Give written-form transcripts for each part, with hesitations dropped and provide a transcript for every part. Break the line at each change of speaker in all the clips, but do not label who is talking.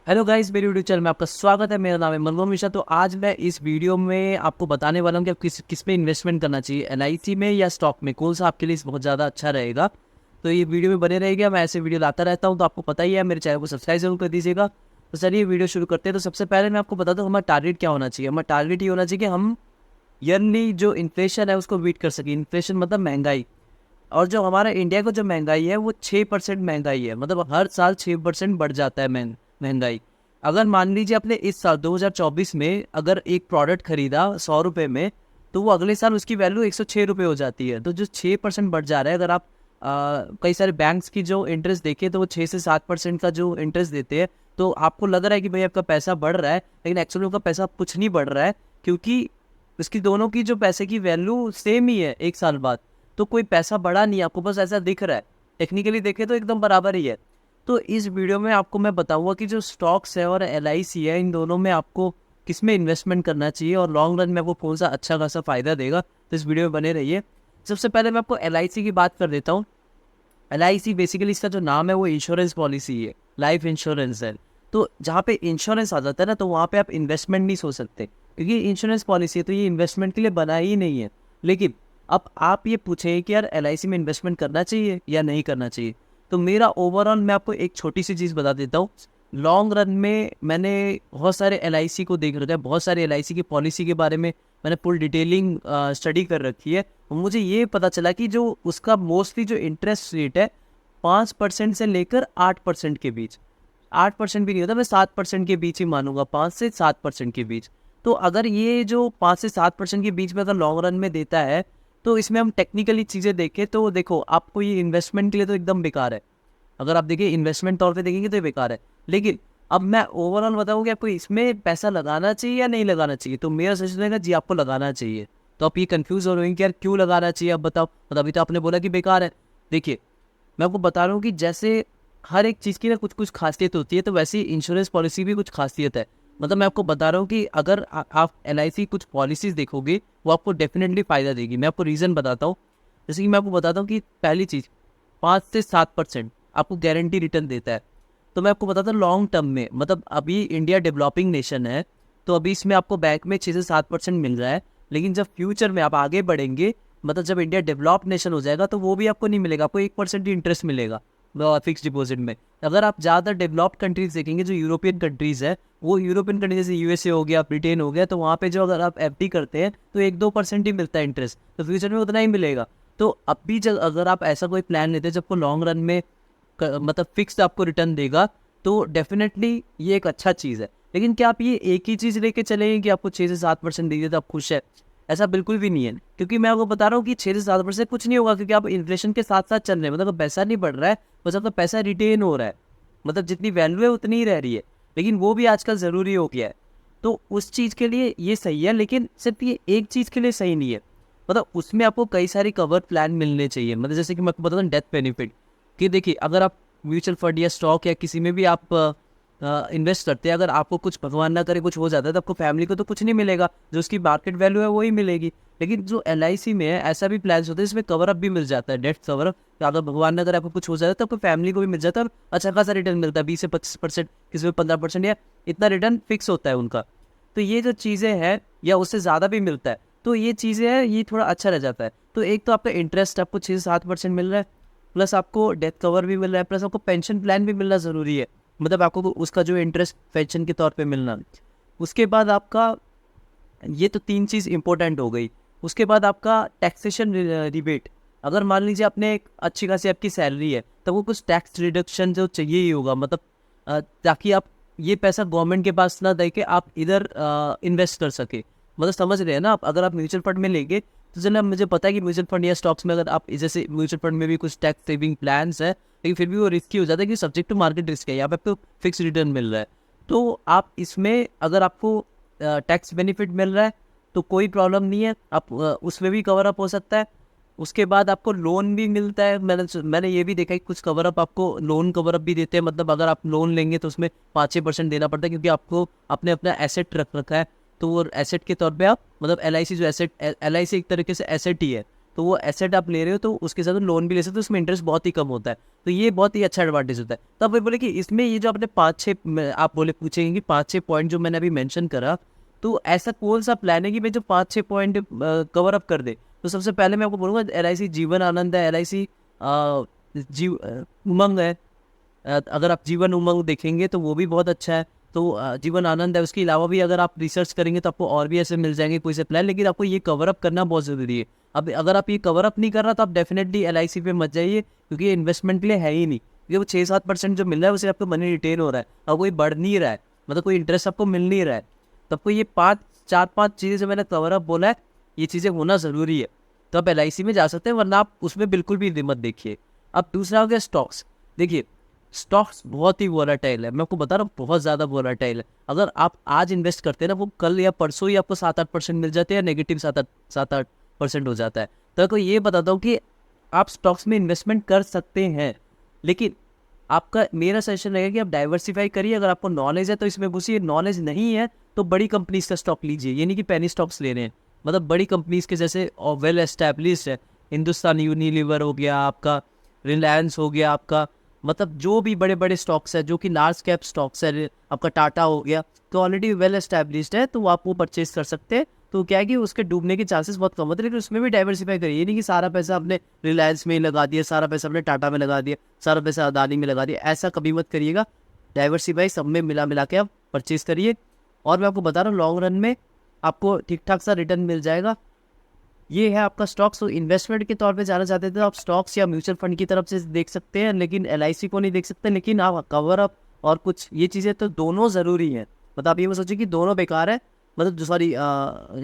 Hello guys, मेरी YouTube channel में आपका स्वागत है। मेरा नाम है मनमोहन मिश्रा। तो आज मैं इस वीडियो में आपको बताने वाला हूँ कि आप किस में इन्वेस्टमेंट करना चाहिए, एलआईसी में या स्टॉक में, कौन सा आपके लिए बहुत ज़्यादा अच्छा रहेगा। तो ये वीडियो में बने रहेगा, मैं ऐसे वीडियो लाता रहता हूँ, तो आपको पता ही है। मेरे चैनल को सब्सक्राइब जरूर कर दीजिएगा। तो चलिए वीडियो शुरू करते हैं। तो सबसे पहले मैं आपको बता दूँ हमारा टारगेट क्या होना चाहिए। हमारा टारगेट ये होना चाहिए कि हम ईयरली जो इन्फ्लेशन है उसको बीट कर सकें। इन्फ्लेशन मतलब महंगाई। और जो हमारा इंडिया का जो महंगाई है वो 6% महंगाई है, मतलब हर साल 6% बढ़ जाता है महंगाई। अगर मान लीजिए आपने इस साल 2024 में अगर एक प्रोडक्ट खरीदा 100 रुपये में, तो वो अगले साल उसकी वैल्यू 106 रुपये हो जाती है। तो जो 6% बढ़ जा रहा है, अगर आप कई सारे बैंक्स की जो इंटरेस्ट देखें तो वो 6 से 7% का जो इंटरेस्ट देते हैं। तो आपको लग रहा है कि भाई आपका पैसा बढ़ रहा है, लेकिन एक्चुअली आपका पैसा कुछ नहीं बढ़ रहा है, क्योंकि उसकी दोनों की जो पैसे की वैल्यू सेम ही है एक साल बाद। तो कोई पैसा बढ़ा नहीं है, आपको बस ऐसा दिख रहा है। टेक्निकली देखें तो एकदम बराबर ही है। तो इस वीडियो में आपको मैं बताऊंगा कि जो स्टॉक्स है और एलआईसी है, इन दोनों में आपको किस में इन्वेस्टमेंट करना चाहिए और लॉन्ग रन में आपको कौन सा अच्छा खासा फायदा देगा। तो इस वीडियो में बने रहिए। सबसे पहले मैं आपको एलआईसी की बात कर देता हूँ। एलआईसी बेसिकली इसका जो नाम है वो इंश्योरेंस पॉलिसी है, लाइफ इंश्योरेंस है। तो जहाँ पे इंश्योरेंस आ जाता है ना, तो वहाँ पे आप इन्वेस्टमेंट नहीं सोच सकते, क्योंकि इंश्योरेंस पॉलिसी है, तो ये इन्वेस्टमेंट के लिए बना ही नहीं है। लेकिन अब आप ये पूछें कि यार एलआईसी में इन्वेस्टमेंट करना चाहिए या नहीं करना चाहिए। तो मेरा ओवरऑल मैं आपको एक छोटी सी चीज़ बता देता हूँ। लॉन्ग रन में मैंने बहुत सारे एलआईसी को देख रखा है, बहुत सारे एलआईसी की पॉलिसी के बारे में मैंने फुल डिटेलिंग स्टडी कर रखी है। और मुझे ये पता चला कि जो उसका मोस्टली जो इंटरेस्ट रेट है 5% से लेकर 8% के बीच। 8% भी नहीं होता, मैं 7% के बीच ही मानूंगा, 5 से 7% के बीच। तो अगर ये जो 5 से 7% के बीच में अगर लॉन्ग रन में देता है, तो इसमें हम टेक्निकली चीज़ें देखें तो देखो, आपको ये इन्वेस्टमेंट के लिए तो एकदम बेकार है। अगर आप देखिए इन्वेस्टमेंट तौर पे देखेंगे तो ये बेकार है। लेकिन अब मैं ओवरऑल बताऊँ कि आपको इसमें पैसा लगाना चाहिए या नहीं लगाना चाहिए, तो मेरा सजेशन रहेगा जी आपको लगाना चाहिए। तो आप ये कंफ्यूज हो रहे हैं कि यार क्यों लगाना चाहिए, अब बताओ। मतलब अभी तो आपने बोला कि बेकार है। देखिए, मैं आपको बता रहा हूँ कि जैसे हर एक चीज़ की ना कुछ कुछ खासियत होती है, तो वैसे ही इंश्योरेंस पॉलिसी भी कुछ खासियत है। मतलब मैं आपको बता रहा हूँ कि अगर आप एलआईसी कुछ पॉलिसीज देखोगे, वो आपको डेफिनेटली फ़ायदा देगी। मैं आपको रीज़न बताता हूँ। जैसे कि मैं आपको बताता हूँ कि पहली चीज़, 5 से 7% आपको गारंटी रिटर्न देता है। तो मैं आपको बताता हूँ लॉन्ग टर्म में, मतलब अभी इंडिया डेवलपिंग नेशन है, तो अभी इसमें आपको बैंक में 6 से 7% मिल रहा है। लेकिन जब फ्यूचर में आप आगे बढ़ेंगे, मतलब जब इंडिया डेवलप्ड नेशन हो जाएगा, तो वो भी आपको नहीं मिलेगा, आपको 1% ही इंटरेस्ट मिलेगा फिक्स डिपॉजिट में। अगर आप ज़्यादा डेवलप्ड कंट्रीज देखेंगे, जो यूरोपियन कंट्रीज़ है, वो यूरोपियन कंट्रीज जैसे यूएसए हो गया, ब्रिटेन हो गया, तो वहाँ पे जो अगर आप एफडी करते हैं तो 1-2% ही मिलता है इंटरेस्ट, तो फ्यूचर में उतना ही मिलेगा। तो अब भी जब अगर आप ऐसा कोई प्लान लेते हैं जब को लॉन्ग रन में मतलब फिक्स आपको रिटर्न देगा, तो डेफिनेटली ये एक अच्छा चीज़ है। लेकिन क्या आप ये एक ही चीज़ लेके चलेंगे कि आपको 6 से 7% दीजिए तो आप खुश है? ऐसा बिल्कुल भी नहीं है, क्योंकि मैं आपको बता रहा हूँ कि 6 से 7% कुछ नहीं होगा, क्योंकि आप इन्फ्लेशन के साथ साथ चल रहे हैं। मतलब पैसा नहीं बढ़ रहा है, बस आपका पैसा रिटेन हो रहा है, मतलब जितनी वैल्यू है उतनी ही रह रही है। लेकिन वो भी आजकल ज़रूरी हो गया है। तो उस चीज़ के लिए ये सही है, लेकिन सिर्फ ये एक चीज़ के लिए सही नहीं है। मतलब उसमें आपको कई सारी कवर प्लान मिलने चाहिए। मतलब जैसे कि मैं आपको बताता हूँ डेथ बेनिफिट, कि देखिए अगर आप म्यूचुअल फंड या स्टॉक या किसी में भी आप इन्वेस्ट करते हैं, अगर आपको कुछ भगवान ना करे कुछ हो जाता है, तो आपको फैमिली को तो कुछ नहीं मिलेगा, जो उसकी मार्केट वैल्यू है वही मिलेगी। लेकिन जो एलआईसी में है, ऐसा भी प्लान होते हैं इसमें कवर अप भी मिल जाता है, डेथ कवर अप। तो अगर भगवान ना करे आपको कुछ हो जाता है, तो आपको फैमिली को भी मिल जाता है और अच्छा खासा रिटर्न मिलता है, 20 से 25%, किसी में 15%, या इतना रिटर्न फिक्स होता है उनका। तो ये जो चीज़ें हैं, या उससे ज़्यादा भी मिलता है, तो ये चीज़ें हैं, ये थोड़ा अच्छा रह जाता है। तो एक तो आपका इंटरेस्ट आपको 6 से 7% मिल रहा है, प्लस आपको डेथ कवर भी मिल रहा है, प्लस आपको पेंशन प्लान भी मिलना ज़रूरी है। मतलब आपको उसका जो इंटरेस्ट पेंशन के तौर पे मिलना। उसके बाद आपका, ये तो 3 चीज़ इंपॉर्टेंट हो गई। उसके बाद आपका टैक्सेशन रिबेट। अगर मान लीजिए आपने एक अच्छी खासी आपकी सैलरी है, तो वो कुछ टैक्स रिडक्शन जो चाहिए ही होगा, मतलब ताकि आप ये पैसा गवर्नमेंट के पास ना दे के आप इधर इन्वेस्ट कर सके। मतलब समझ रहे हैं ना आप। अगर आप म्यूचुअल फंड में लेंगे, तो चलो मुझे पता है कि म्यूचुअल फंड या स्टॉक्स में अगर आप जैसे म्यूचुअल फंड में भी कुछ टैक्स सेविंग प्लान्स है, लेकिन फिर भी वो रिस्की हो जाता है कि सब्जेक्ट टू मार्केट रिस्क है, यहाँ पे आपको फिक्स रिटर्न मिल रहा है। तो आप इसमें अगर आपको टैक्स बेनिफिट मिल रहा है तो कोई प्रॉब्लम नहीं है, आप उसमें भी कवर अप हो सकता है। उसके बाद आपको लोन भी मिलता है। मैंने ये भी देखा है कि कुछ कवर अप आपको लोन कवर अप भी देते हैं। मतलब अगर आप लोन लेंगे तो उसमें 5-6% देना पड़ता है, क्योंकि आपको अपने अपना एसेट रख रखा है। तो वो एसेट के तौर पे आप, मतलब एलआईसी जो एसेट, एलआईसी एक तरीके से एसेट ही है, तो वो एसेट आप ले रहे हो तो उसके साथ लोन भी ले सकते हो, उसमें इंटरेस्ट बहुत ही कम होता है। तो ये बहुत ही अच्छा एडवांटेज होता है। तो आप बोले कि इसमें ये जो आपने 5-6 आप बोले पूछेंगे कि 5-6 पॉइंट जो मैंने अभी मेंशन करा, तो ऐसा कौन सा प्लान है कि मैं जो 5-6 पॉइंट कवर अप कर दे? तो सबसे पहले मैं आपको बोलूँगा LIC जीवन आनंद है, LIC उमंग है। अगर आप जीवन उमंग देखेंगे तो वो भी बहुत अच्छा है। तो जीवन आनंद है, उसके अलावा भी अगर आप रिसर्च करेंगे तो आपको और भी ऐसे मिल जाएंगे कोई से प्लान, लेकिन आपको ये कवर अप करना बहुत ज़रूरी है। अब अगर आप ये कवर अप नहीं कर रहा तो आप डेफिनेटली LIC पे मत जाइए, क्योंकि ये इन्वेस्टमेंट के लिए है ही नहीं। क्योंकि वो 6-7% जो मिल रहा है उसे आपको मनी रिटेन हो रहा है और कोई बढ़ नहीं रहा है, मतलब कोई इंटरेस्ट आपको मिल नहीं रहा है। तो आपको ये 4-5 चीज़ें जो मैंने कवर अप बोला है, ये चीज़ें होना ज़रूरी है। तो आप LIC में जा सकते हैं, वरना आप उसमें बिल्कुल भी मत देखिए। अब दूसरा हो गया स्टॉक्स। देखिए स्टॉक्स बहुत ही वोलाटाइल है, मैं आपको बता रहा हूँ बहुत ज़्यादा वोलाटाइल है। अगर आप आज इन्वेस्ट करते हैं ना, वो कल या परसों ही आपको 7-8% मिल जाते हैं, या नेगेटिव 7-8% हो जाता है। तो आपको ये बताता हूँ कि आप स्टॉक्स में इन्वेस्टमेंट कर सकते हैं, लेकिन आपका मेरा सजेशन रहेगा कि आप डाइवर्सिफाई करिए। अगर आपको नॉलेज है तो इसमें घुसिए, नॉलेज नहीं है तो बड़ी कंपनीज का स्टॉक लीजिए, ये नहीं कि पेनी स्टॉक्स ले रहे हैं। मतलब बड़ी कंपनीज के जैसे वेल एस्टैब्लिश्ड है, हिंदुस्तान यूनिलीवर हो गया आपका, रिलायंस हो गया आपका, मतलब जो भी बड़े बड़े स्टॉक्स है जो कि लार्ज कैप स्टॉक्स है, आपका टाटा हो गया, तो ऑलरेडी वेल एस्टैब्लिश्ड है, तो आप वो परचेज कर सकते हैं। तो क्या है कि उसके डूबने के चांसेस बहुत कम होते हैं, लेकिन उसमें भी डाइवर्सिफाई करिए। ये नहीं कि सारा पैसा आपने रिलायंस में ही लगा दिया, सारा पैसा आपने टाटा में लगा दिया, सारा पैसा अदानी में लगा दिया, ऐसा कभी मत करिएगा। डाइवर्सिफाई सब में मिला मिला के आप परचेज करिए, और मैं आपको बता रहा हूँ लॉन्ग रन में आपको ठीक ठाक सा रिटर्न मिल जाएगा। ये है आपका स्टॉक्स। तो इन्वेस्टमेंट के तौर पे जाना चाहते थे तो आप स्टॉक्स या म्यूचुअल फंड की तरफ से देख सकते हैं, लेकिन LIC को नहीं देख सकते। लेकिन आप कवर अप और कुछ ये चीज़ें तो दोनों ज़रूरी हैं। मतलब आप ये मत सोचिए कि दोनों बेकार है, मतलब जो सॉरी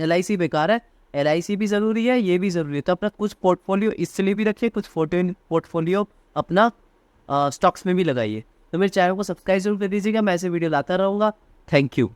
LIC बेकार है, LIC भी ज़रूरी है, ये भी ज़रूरी है। तो अपना कुछ पोर्टफोलियो इसलिए भी रखिए, कुछ पोर्टफोलियो अपना स्टॉक्स में भी लगाइए। तो मेरे चैनल को सब्सक्राइब जरूर कर दीजिएगा, मैं ऐसे वीडियो लाता रहूँगा। Thank you.